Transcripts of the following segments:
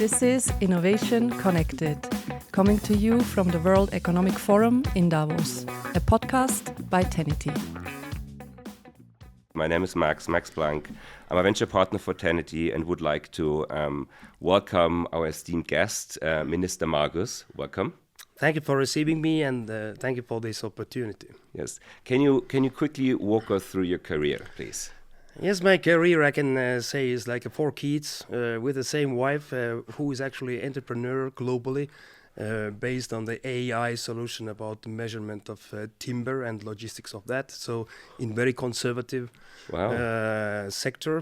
This is Innovation Connected, coming to you from the World Economic Forum in Davos, a podcast by Tenity. My name is Max Planck. I'm a venture partner for Tenity and would like to welcome our esteemed guest, Minister Margus. Welcome. Thank you for receiving me, and thank you for this opportunity. Yes. Can you quickly walk us through your career, please? Yes, my career, I can say, is like 4 kids with the same wife who is actually entrepreneur globally based on the AI solution about the measurement of timber and logistics of that. So in very conservative sector.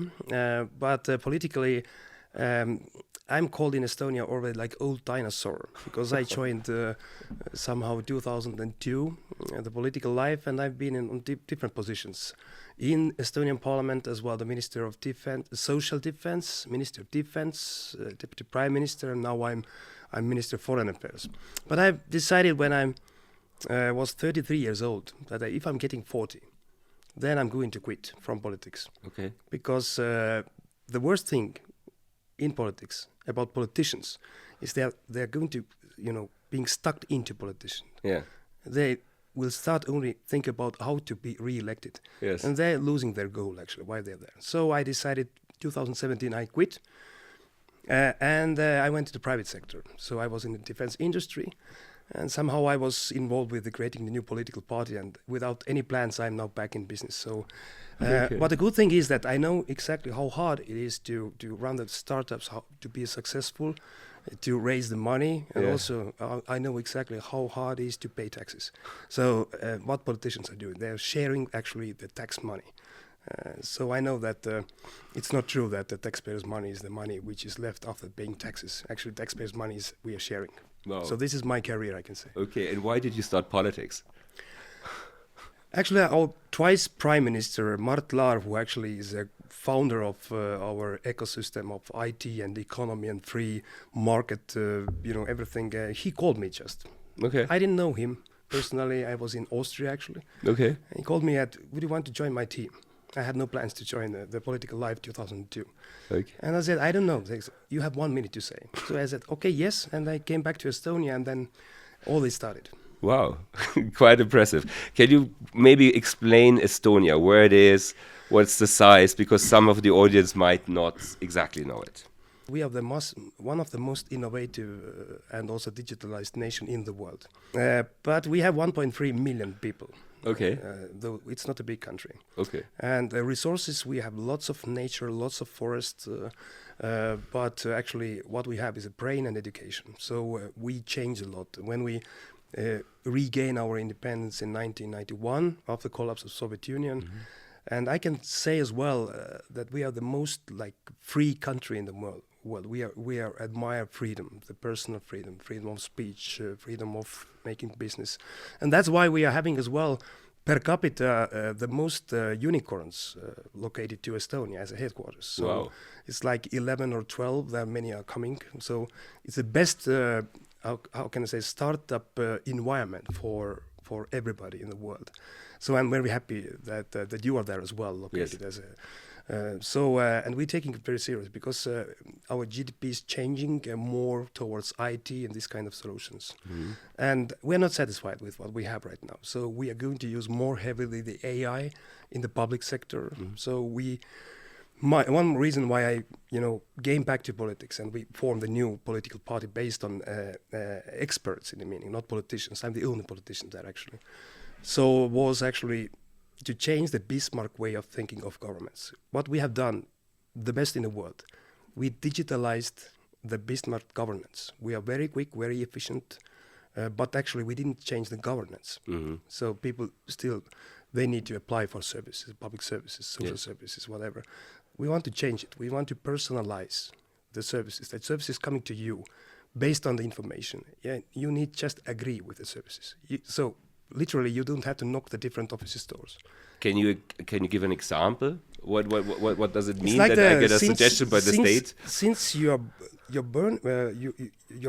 But politically, I'm called in Estonia already like old dinosaur because I joined somehow 2002 the political life, and I've been in different positions in Estonian Parliament as well, the Minister of Defense, Social Defense, Minister of Defense, Deputy Prime Minister, and now I'm Minister of Foreign Affairs. But I've decided when I was 33 years old that if I'm getting 40, then I'm going to quit from politics. Okay. Because the worst thing in politics about politicians is they're going to, being stuck into politicians. Yeah. They will start only think about how to be re-elected. Yes. And they're losing their goal, actually, why they're there. So I decided 2017 I quit. And I went to the private sector. So I was in the defense industry. And somehow I was involved with creating the new political party. And without any plans, I'm now back in business. So, but the good thing is that I know exactly how hard it is to run the startups, how to be successful, to raise the money. And also, I know exactly how hard it is to pay taxes. So what politicians are doing, they're sharing actually the tax money. So I know that it's not true that the taxpayers' money is the money which is left after paying taxes. Actually, taxpayers' money is we are sharing. Wow. So this is my career, I can say. Okay, and why did you start politics? Actually, our twice Prime Minister, Mart Laar, who actually is a founder of our ecosystem of IT and economy and free market, everything, he called me just. Okay. I didn't know him personally. I was in Austria, actually. Okay. He called me would you want to join my team? I had no plans to join the political life 2002. Okay. And I said, I don't know. They said, you have 1 minute to say. So I said, okay, yes. And I came back to Estonia, and then all this started. Wow, quite impressive. Can you maybe explain Estonia, where it is, what's the size, because some of the audience might not exactly know it. We are one of the most innovative and also digitalized nation in the world. But we have 1.3 million people. Okay. Though it's not a big country. Okay. And the resources, we have lots of nature, lots of forests, but actually what we have is a brain and education. So we change a lot. When we regain our independence in 1991 after the collapse of Soviet Union, and I can say as well that we are the most free country in the world. We are admire freedom, the personal freedom of speech, freedom of making business, and that's why we are having as well per capita the most unicorns located to Estonia as a headquarters. So wow. It's like 11 or 12. There many are coming. So it's the best. How can I say startup environment for everybody in the world. So I'm very happy that you are there as well, located as a. And we're taking it very serious because our GDP is changing more towards IT and this kind of solutions. And we're not satisfied with what we have right now. So we are going to use more heavily the AI in the public sector. So one reason why I came back to politics and we formed a new political party based on experts in the meaning, not politicians. I'm the only politician there actually. So was actually to change the Bismarck way of thinking of governments. What we have done, the best in the world, we digitalized the Bismarck governance. We are very quick, very efficient, but actually we didn't change the governance. So people still, they need to apply for services, public services, social services, whatever. We want to change it. We want to personalize the services. That services coming to you based on the information. Yeah, you need just agree with the services. So literally, you don't have to knock the different office doors. Can you give an example? What does it mean like that I get a suggestion by the state? Since your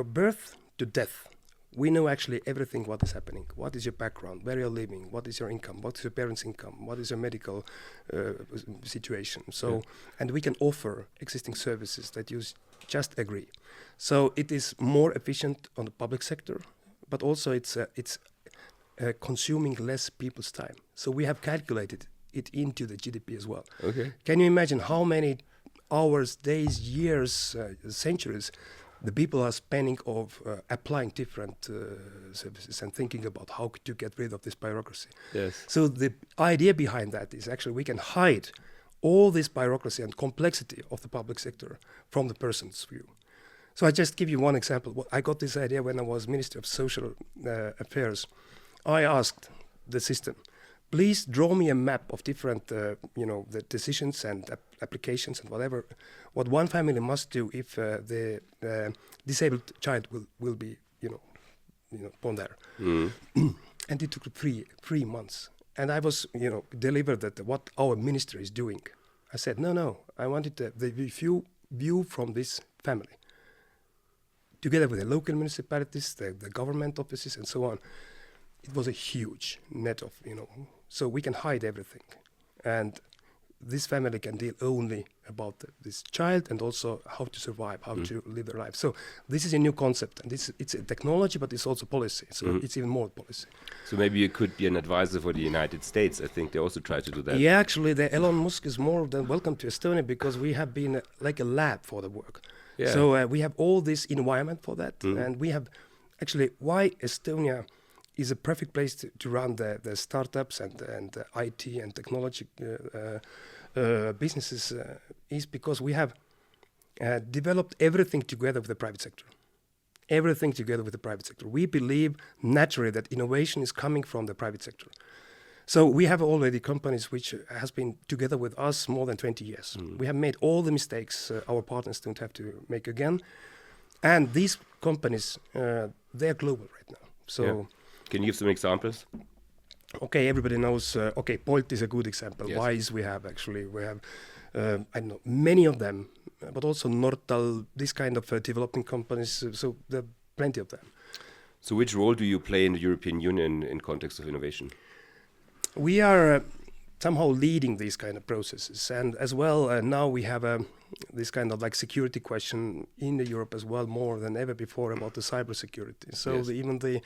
birth to death, We know actually everything what is happening. What is your background? Where you're living? What is your income? What is your parents' income? What is your medical situation? So, and we can offer existing services that you just agree. So it is more efficient on the public sector, but also it's consuming less people's time. So we have calculated it into the GDP as well. Okay. Can you imagine how many hours, days, years, centuries the people are spending of applying different services and thinking about how to get rid of this bureaucracy? Yes. So the idea behind that is actually we can hide all this bureaucracy and complexity of the public sector from the person's view. So I just give you one example. I got this idea when I was Minister of Social Affairs. I asked the system, please draw me a map of different, the decisions and applications and whatever, what one family must do if the disabled child will be, born there. Mm. And it took 3 months. And I was, delivered that what our minister is doing. I said, no, I wanted the view from this family, together with the local municipalities, the government offices, and so on. It was a huge net of, so we can hide everything. And this family can deal only about this child and also how to survive, how to live their life. So this is a new concept, and it's a technology, but it's also policy. So it's even more policy. So maybe you could be an advisor for the United States. I think they also try to do that. Yeah, actually, the Elon Musk is more than welcome to Estonia because we have been like a lab for the work. Yeah. So we have all this environment for that, and we have actually why Estonia is a perfect place to run the startups and IT and technology businesses is because we have developed everything together with the private sector. Everything together with the private sector. We believe naturally that innovation is coming from the private sector. So we have already companies which has been together with us more than 20 years. We have made all the mistakes our partners don't have to make again. And these companies, they're global right now. So, can you give some examples? Okay, everybody knows, Bolt is a good example. Yes. Wise we have, I don't know, many of them, but also Nortal, this kind of developing companies. So there are plenty of them. So which role do you play in the European Union in context of innovation? We are somehow leading these kind of processes, and as well now we have this kind of like security question in Europe as well, more than ever before about the cybersecurity. So Yes. even the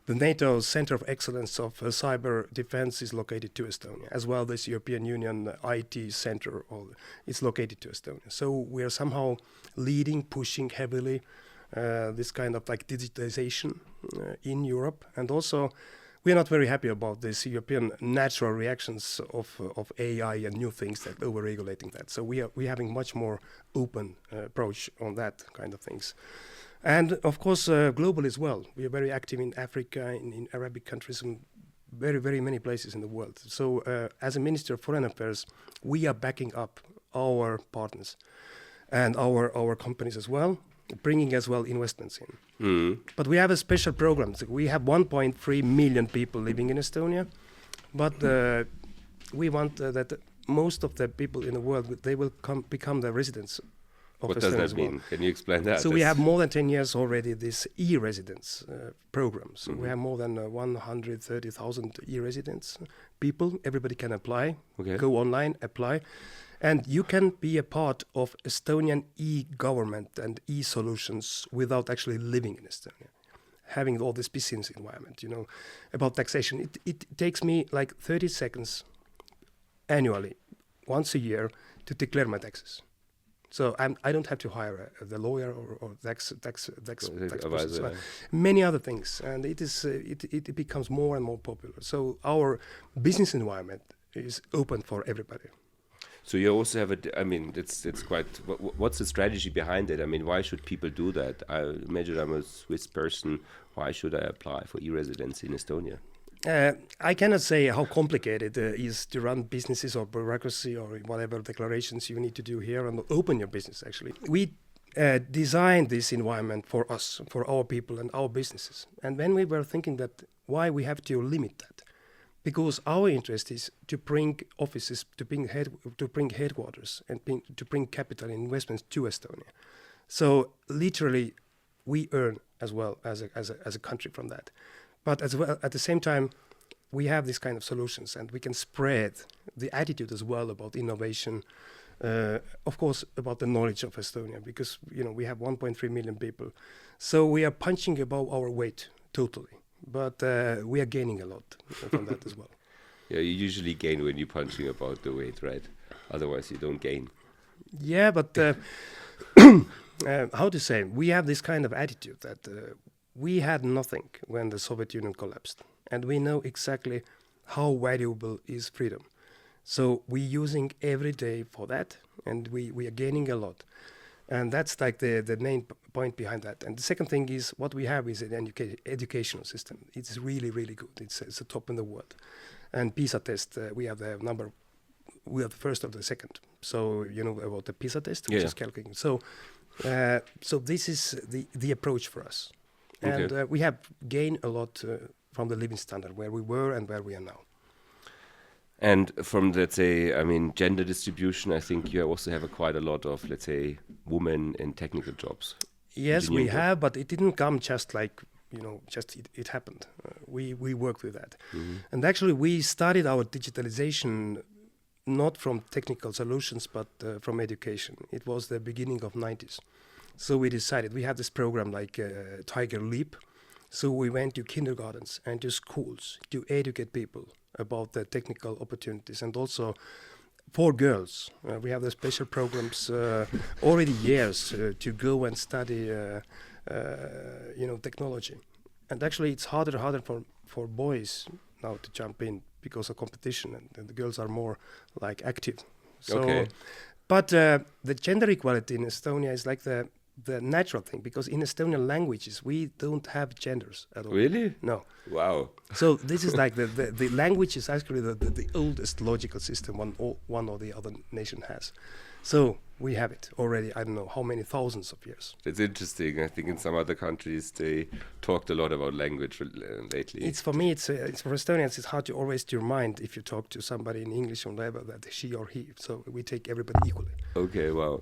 NATO Center of Excellence of Cyber Defense is located to Estonia, as well this European Union IT Center is located to Estonia. So we are somehow leading, pushing heavily this kind of like digitization in Europe, and also we are not very happy about this European natural reactions of AI and new things that over-regulating that. So we're having much more open approach on that kind of things. And of course, globally as well. We are very active in Africa, in Arabic countries, and very, very many places in the world. So as a Minister of Foreign Affairs, we are backing up our partners and our companies as well, bringing as well investments in. But we have a special program. So we have 1.3 million people living in Estonia, but we want that most of the people in the world, they will become the residents of What Estonia does that as well. mean? Can you explain that? So we have more than 10 years already this e-residence program. So we have more than 130,000 e-residents people. Everybody can apply, go online, apply. And you can be a part of Estonian e-government and e-solutions without actually living in Estonia, having all this business environment, about taxation. It takes me like 30 seconds annually, once a year, to declare my taxes. So I don't have to hire the lawyer or tax advisor. Many other things, and it becomes more and more popular. So our business environment is open for everybody. So you also have it's quite. What's the strategy behind it? I mean, why should people do that? I imagine I'm a Swiss person. Why should I apply for e-residency in Estonia? I cannot say how complicated it is to run businesses or bureaucracy or whatever declarations you need to do here and open your business, actually. We designed this environment for us, for our people and our businesses. And when we were thinking that why we have to limit that, because our interest is to bring offices, to bring headquarters and to bring capital and investments to Estonia. So literally we earn as well as a country from that. But as well, at the same time, we have these kind of solutions, and we can spread the attitude as well about innovation. Of course, about the knowledge of Estonia, because we have 1.3 million people, so we are punching above our weight totally. But we are gaining a lot from that as well. Yeah, you usually gain when you're punching about the weight, right? Otherwise, you don't gain. Yeah, but how to say? We have this kind of attitude that we had nothing when the Soviet Union collapsed, and we know exactly how valuable is freedom. So we're using every day for that, and we are gaining a lot. And that's like the main point behind that. And the second thing is what we have is an educational system. It's really, really good. It's the top in the world. And PISA test, we are the first or the second. So you know about the PISA test, which is calculating. So this is the approach for us. And we have gained a lot from the living standard where we were and where we are now. And from, let's say, gender distribution, I think you also have quite a lot of, let's say, women in technical jobs. Yes, we have, but it didn't come just like, it happened. We worked with that. Mm-hmm. And actually, we started our digitalization not from technical solutions, but from education. It was the beginning of 90s. So we decided, we had this program like Tiger Leap. So we went to kindergartens and to schools to educate people about the technical opportunities, and also for girls. We have the special programs already years to go and study technology. And actually it's harder and harder for boys now to jump in because of competition, and the girls are more like active. So, but the gender equality in Estonia is like the natural thing, because in Estonian languages we don't have genders at all. Really? No. Wow. So this is like the language is actually the oldest logical system one or the other nation has. So we have it already, I don't know how many thousands of years. It's interesting. I think in some other countries they talked a lot about language lately. It's for me, it's for Estonians, it's hard to always to remind if you talk to somebody in English or whatever that she or he. So we take everybody equally. Okay, wow.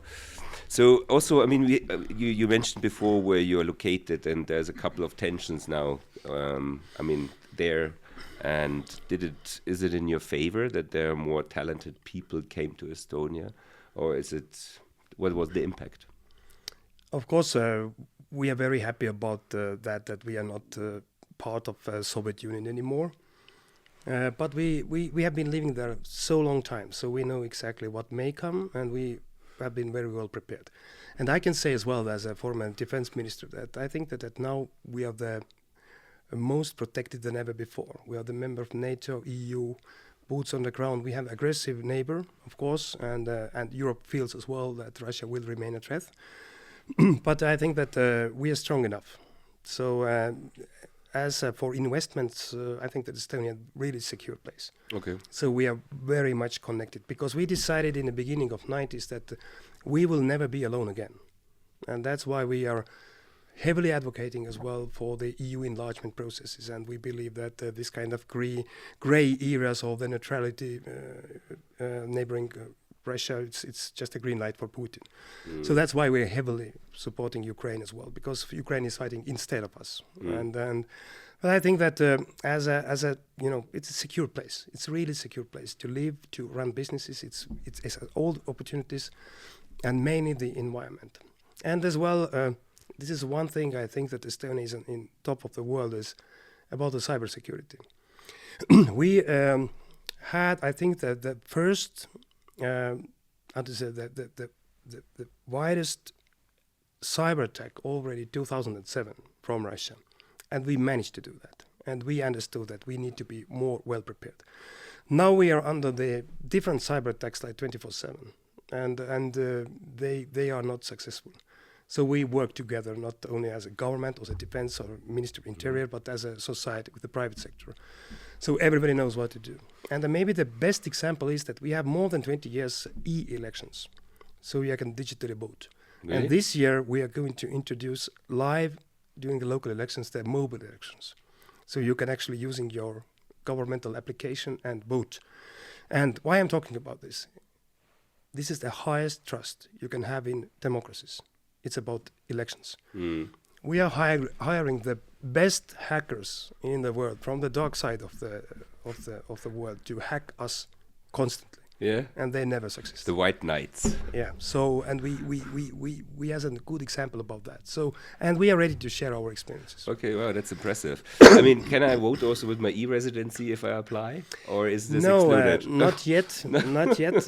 So also, you mentioned before where you're located, and there's a couple of tensions now. There, and is it in your favor that there are more talented people came to Estonia? Or what was the impact? Of course, we are very happy about that we are not part of Soviet Union anymore. But we have been living there so long time, so we know exactly what may come, and we have been very well prepared. And I can say as well, as a former defense minister, that I think that now we are the most protected than ever before. We are the member of NATO, EU, boots on the ground. We have aggressive neighbor, of course, and Europe feels as well that Russia will remain a threat. But I think that we are strong enough. So as for investments, I think that Estonia is a really secure place. Okay. So we are very much connected, because we decided in the beginning of 90s that we will never be alone again. And that's why we are heavily advocating as well for the EU enlargement processes, and we believe that this kind of gray areas of the neutrality neighboring Russia, it's just a green light for Putin. So that's why we're heavily supporting Ukraine as well, because Ukraine is fighting instead of us. But I think that as a it's a secure place. It's a really secure place to live, to run businesses. It's all opportunities, and mainly the environment. And as well, this is one thing I think that Estonia is in top of the world is about the cybersecurity. We had, I think, that the first, the widest cyber attack already 2007 from Russia, and we managed to do that. And we understood that we need to be more well prepared. Now we are under the different cyber attacks like 24/7, and they are not successful. So we work together, not only as a government or as a defense or Ministry of Interior, but as a society with the private sector. So everybody knows what to do. And maybe the best example is that we have more than 20 years e-elections. So you can digitally vote. Really? And this year we are going to introduce live during the local elections, the mobile elections. So you can actually using your governmental application and vote. And why I'm talking about this? This is the highest trust you can have in democracies. It's about elections. We are hiring the best hackers in the world from the dark side of the world to hack us constantly. Yeah. And they never succeed. The White Knights. Yeah. So, and we has a good example about that. So, and we are ready to share our experiences. Okay, wow, that's impressive. I mean, can I vote also with my e-residency if I apply, or is this excluded? Not yet, not yet.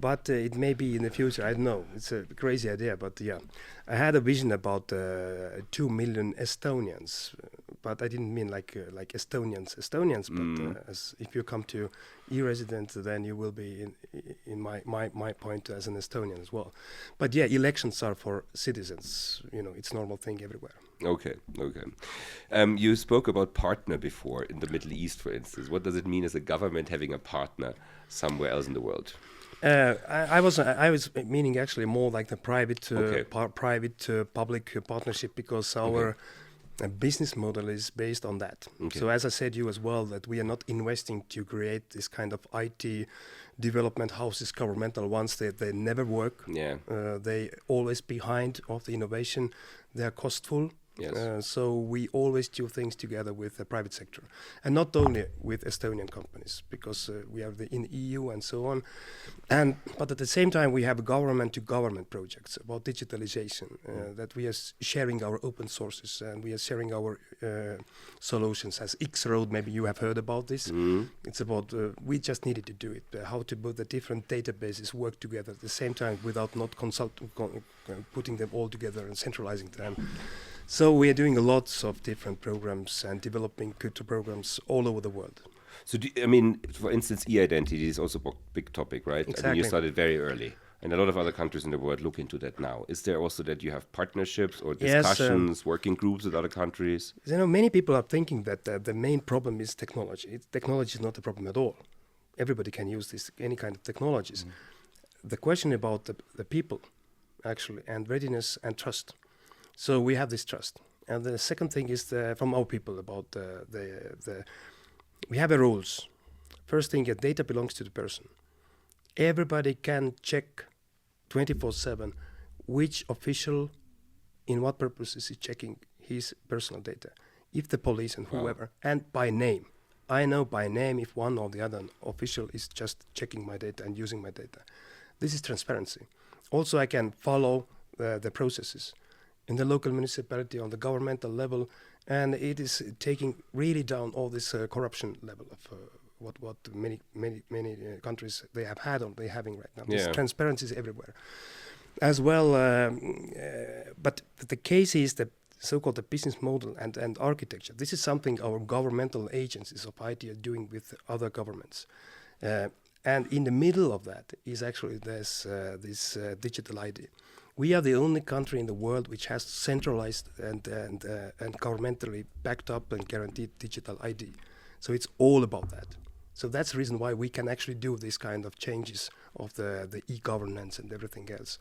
But it may be in the future. I don't know. It's a crazy idea, but yeah, I had a vision about 2 million Estonians, but I didn't mean like Estonians. But as if you come to e-resident, then you will be in my point as an Estonian as well. But yeah, elections are for citizens. You know, it's normal thing everywhere. Okay. You spoke about partner before in the Middle East, for instance. What does it mean as a government having a partner somewhere else in the world? I was meaning actually more like the private public partnership, because our business model is based on that. Okay. So as I said you as well, that we are not investing to create this kind of IT development houses, governmental ones. They never work. Yeah. They always behind of the innovation. They are costful. Yes. So we always do things together with the private sector, and not only with Estonian companies, because we have in EU and so on. But at the same time, we have government-to-government projects about digitalization, that we are sharing our open sources, and we are sharing our solutions as X-Road. Maybe you have heard about this. It's about, we just needed to do it, how to both the different databases work together at the same time without not putting them all together and centralizing them. So we are doing lots of different programs and developing good programs all over the world. So, I mean, for instance, e-identity is also a big topic, right? Exactly. I mean, you started very early, and a lot of other countries in the world look into that now. Is there also that you have partnerships or discussions, working groups with other countries? You know, many people are thinking that the main problem is technology. Technology is not a problem at all. Everybody can use any kind of technologies. The question about the people, actually, and readiness and trust. So we have this trust. And the second thing is from our people about we have rules. First thing, data belongs to the person. Everybody can check 24/7 which official, in what purpose is he checking his personal data. If the police and whoever, and by name. I know by name if one or the other official is just checking my data and using my data. This is transparency. Also, I can follow the processes in the local municipality, on the governmental level, and it is taking really down all this corruption level of what many countries they have had or they're having right now. Yeah. This transparency is everywhere. As well, but the case is the so-called the business model and architecture. This is something our governmental agencies of IT are doing with other governments. And in the middle of that is actually this digital ID. We are the only country in the world which has centralized and governmentally backed up and guaranteed digital ID. So it's all about that. So that's the reason why we can actually do this kind of changes of the e-governance and everything else.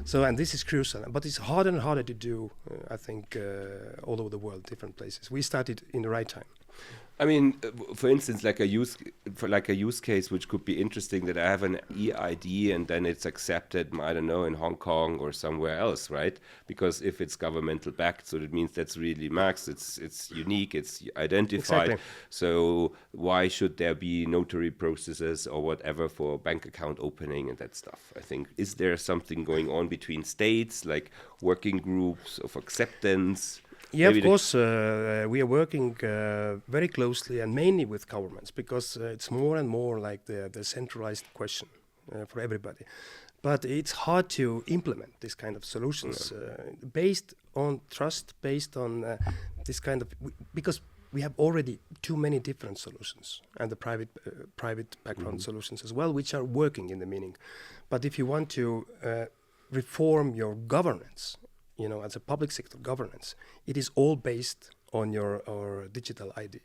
So, and this is crucial, but it's harder and harder to do, I think, all over the world, different places. We started in the right time. I mean, for instance, like a use case which could be interesting, that I have an e-ID and then it's accepted, I don't know, in Hong Kong or somewhere else, right? Because if it's governmental backed, so that means that's really Max, it's unique, it's identified. Exactly. So why should there be notary processes or whatever for bank account opening and that stuff? I think, is there something going on between states, like working groups of acceptance? Yeah, of course, we are working very closely and mainly with governments, because it's more and more like the centralized question for everybody. But it's hard to implement this kind of solutions based on trust, based on this kind of, because we have already too many different solutions and the private background solutions as well, which are working in the meaning. But if you want to reform your governance, you know, as a public sector governance, it is all based on your digital ID.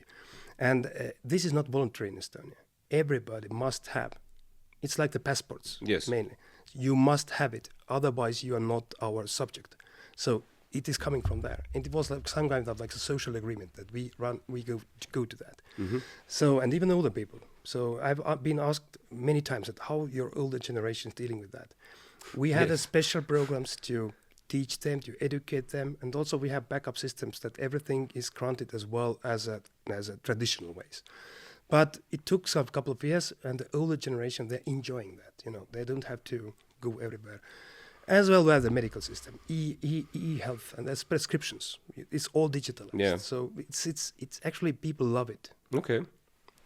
And this is not voluntary in Estonia. Everybody must have. It's like the passports, yes, mainly. You must have it, otherwise you are not our subject. So it is coming from there. And it was like some kind of like a social agreement that we go to that. So, and even older people. So I've been asked many times that how your older generation is dealing with that. We had a special programs to teach them, to educate them, and also we have backup systems that everything is granted as well as a traditional ways. But it took a couple of years, and the older generation, they're enjoying that. They don't have to go everywhere. As well as the medical system, e-health, and there's prescriptions. It's all digitalized. Yeah. So it's actually, people love it. Okay.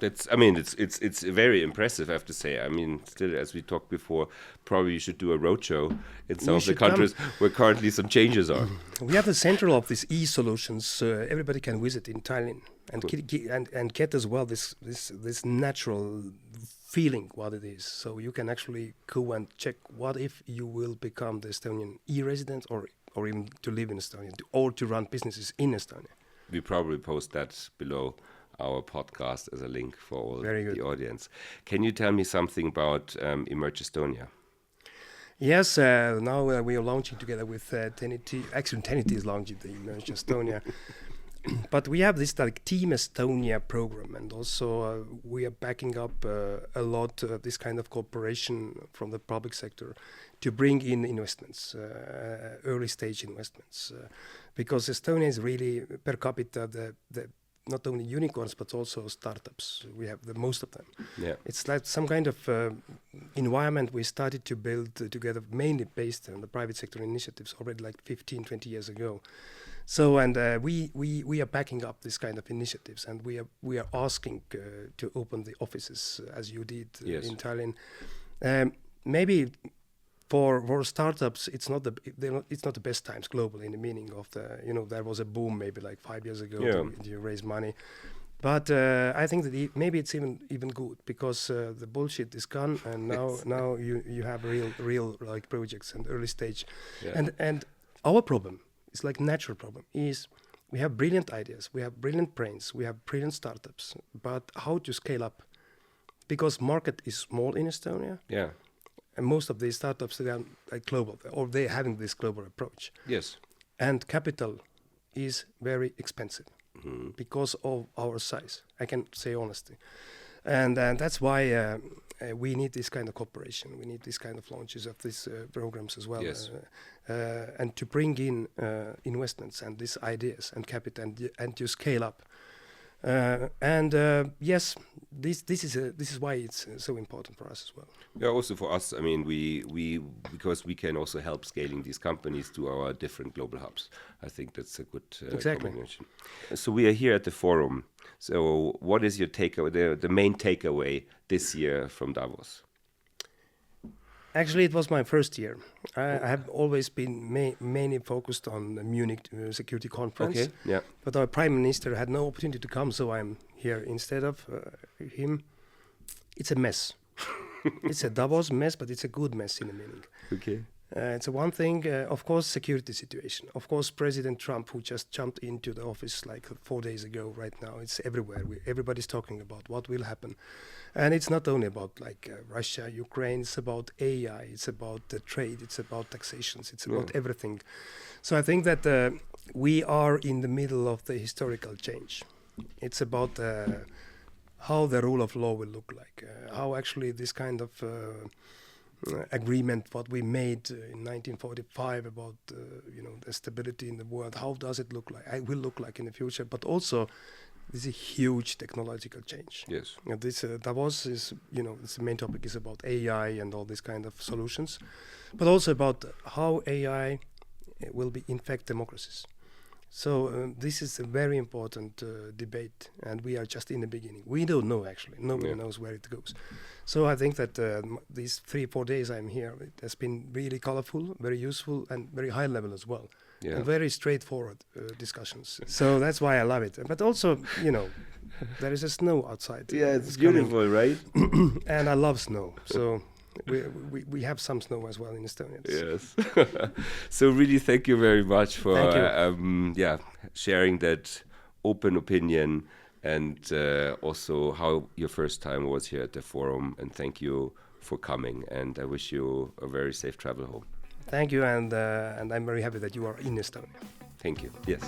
It's very impressive, I have to say. Still, as we talked before, probably you should do a roadshow in some of the countries where currently some changes are. We have the central of these e-solutions. Everybody can visit in Tallinn and get as well this natural feeling what it is. So you can actually go and check what if you will become the Estonian e-resident or even to live in Estonia or to run businesses in Estonia. We probably post that below our podcast as a link for all the audience. Can you tell me something about Emerge Estonia? Yes, now we are launching together with Tenity. Actually, Tenity is launching the Emerge Estonia. But we have this Team Estonia program, and also we are backing up a lot this kind of cooperation from the public sector to bring in investments, early stage investments, because Estonia is really per capita the not only unicorns but also startups. We have the most of them. Yeah. It's like some kind of environment we started to build together, mainly based on the private sector initiatives already like 15, 20 years ago. So, and we are backing up this kind of initiatives, and we are asking to open the offices as you did in Tallinn. Maybe for startups, it's not the best times globally in the meaning of there was a boom maybe like 5 years ago to raise money, but I think that maybe it's even good because the bullshit is gone, and now you have real like projects and early stage, and our problem. It's like natural problem is we have brilliant ideas, we have brilliant brains, we have brilliant startups, but how to scale up? Because market is small in Estonia. Yeah. And most of these startups, they are like global, or they're having this global approach. Yes. And capital is very expensive because of our size. I can say honestly. And that's why we need this kind of cooperation. We need this kind of launches of these programs as well. Yes. And to bring in investments and these ideas and capital and to scale up. Yes, this is why it's so important for us as well. Yeah, also for us. I mean, we because we can also help scaling these companies to our different global hubs. I think that's a good combination. So we are here at the forum. So what is your takeaway? The main takeaway this year from Davos? Actually, it was my first year. I have always been mainly focused on the Munich Security Conference. Okay, yeah. But our Prime Minister had no opportunity to come, so I'm here instead of him. It's a mess. It's a Davos mess, but it's a good mess in the meaning. Okay. It's one thing, of course, security situation. Of course, President Trump, who just jumped into the office like 4 days ago, right now, it's everywhere. Everybody's talking about what will happen. And it's not only about like Russia, Ukraine, it's about AI, it's about the trade, it's about taxations, it's about everything. So I think that we are in the middle of the historical change. It's about how the rule of law will look like, how actually this kind of agreement what we made in 1945 about the stability in the world, how does it look like? It will look like in the future, but also this is a huge technological change. Yes. This Davos is, its main topic is about AI and all these kind of solutions, but also about how AI will be infect democracies. So this is a very important debate, and we are just in the beginning. We don't know, actually. Nobody knows where it goes. So I think that these 3-4 days I'm here, it has been really colorful, very useful, and very high level as well. Yeah. And very straightforward discussions. So that's why I love it. But also, there is a snow outside. Yeah, it's beautiful, right? And I love snow. So we have some snow as well in Estonia. Yes. So really thank you very much for sharing that open opinion and also how your first time was here at the forum. And thank you for coming. And I wish you a very safe travel home. Thank you, and I'm very happy that you are in Estonia. Thank you. Yes.